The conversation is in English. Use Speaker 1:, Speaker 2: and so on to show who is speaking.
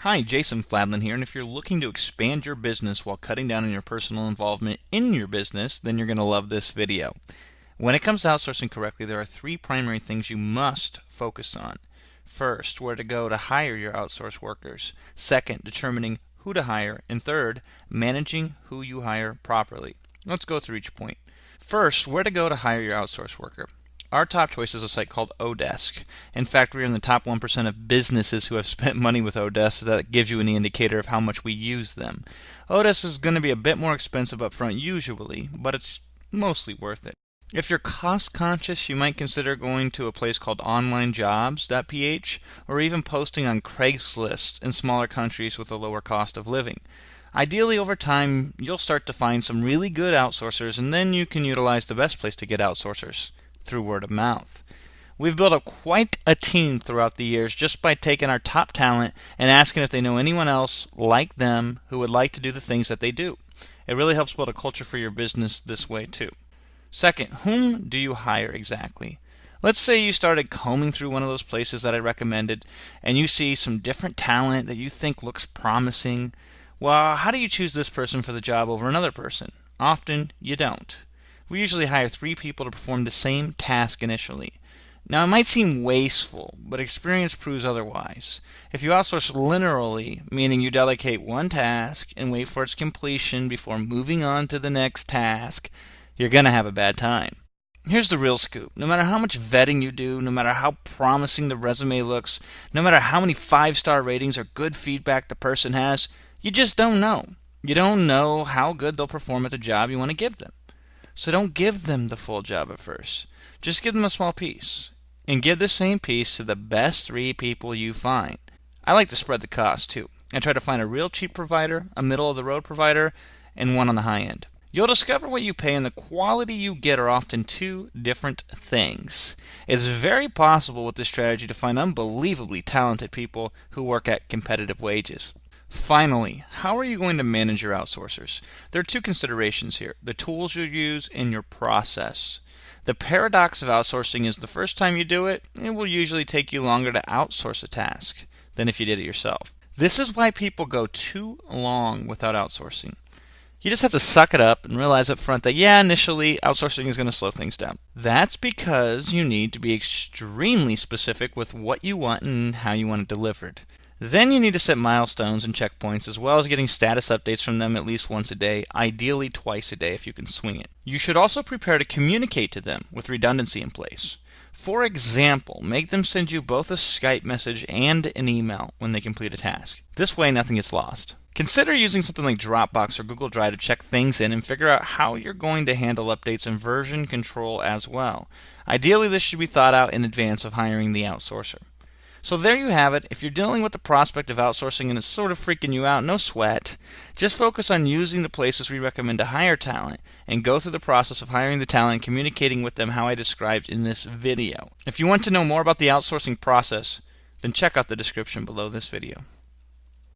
Speaker 1: Hi, Jason Fladlien here, and if you're looking to expand your business while cutting down on your personal involvement in your business, then you're going to love this video. When it comes to outsourcing correctly, there are three primary things you must focus on. First, where to go to hire your outsourced workers. Second, determining who to hire. And third, managing who you hire properly. Let's go through each point. First, where to go to hire your outsourced worker. Our top choice is a site called oDesk. In fact, we're in the top 1% of businesses who have spent money with oDesk, so that gives you any indicator of how much we use them. oDesk is going to be a bit more expensive up front usually, but it's mostly worth it. If you're cost conscious, you might consider going to a place called OnlineJobs.ph or even posting on Craigslist in smaller countries with a lower cost of living. Ideally, over time, you'll start to find some really good outsourcers, and then you can utilize the best place to get outsourcers, through word of mouth. We've built up quite a team throughout the years just by taking our top talent and asking if they know anyone else like them who would like to do the things that they do. It really helps build a culture for your business this way too. Second, whom do you hire exactly? Let's say you started combing through one of those places that I recommended and you see some different talent that you think looks promising. Well, how do you choose this person for the job over another person? Often you don't. We usually hire 3 people to perform the same task initially. Now, it might seem wasteful, but experience proves otherwise. If you outsource linearly, meaning you delegate one task and wait for its completion before moving on to the next task, you're going to have a bad time. Here's the real scoop. No matter how much vetting you do, no matter how promising the resume looks, no matter how many 5-star ratings or good feedback the person has, you just don't know. You don't know how good they'll perform at the job you want to give them. So don't give them the full job at first. Just give them a small piece. And give the same piece to the best 3 people you find. I like to spread the cost too. I try to find a real cheap provider, a middle-of-the-road provider, and one on the high end. You'll discover what you pay and the quality you get are often 2 different things. It's very possible with this strategy to find unbelievably talented people who work at competitive wages. Finally, how are you going to manage your outsourcers? There are 2 considerations here: the tools you use and your process. The paradox of outsourcing is the first time you do it, it will usually take you longer to outsource a task than if you did it yourself. This is why people go too long without outsourcing. You just have to suck it up and realize up front that, initially outsourcing is going to slow things down. That's because you need to be extremely specific with what you want and how you want it delivered. Then you need to set milestones and checkpoints, as well as getting status updates from them at least once a day, ideally twice a day if you can swing it. You should also prepare to communicate to them with redundancy in place. For example, make them send you both a Skype message and an email when they complete a task. This way nothing gets lost. Consider using something like Dropbox or Google Drive to check things in and figure out how you're going to handle updates and version control as well. Ideally, this should be thought out in advance of hiring the outsourcer. So there you have it. If you're dealing with the prospect of outsourcing and it's sort of freaking you out, no sweat. Just focus on using the places we recommend to hire talent and go through the process of hiring the talent and communicating with them how I described in this video. If you want to know more about the outsourcing process, then check out the description below this video.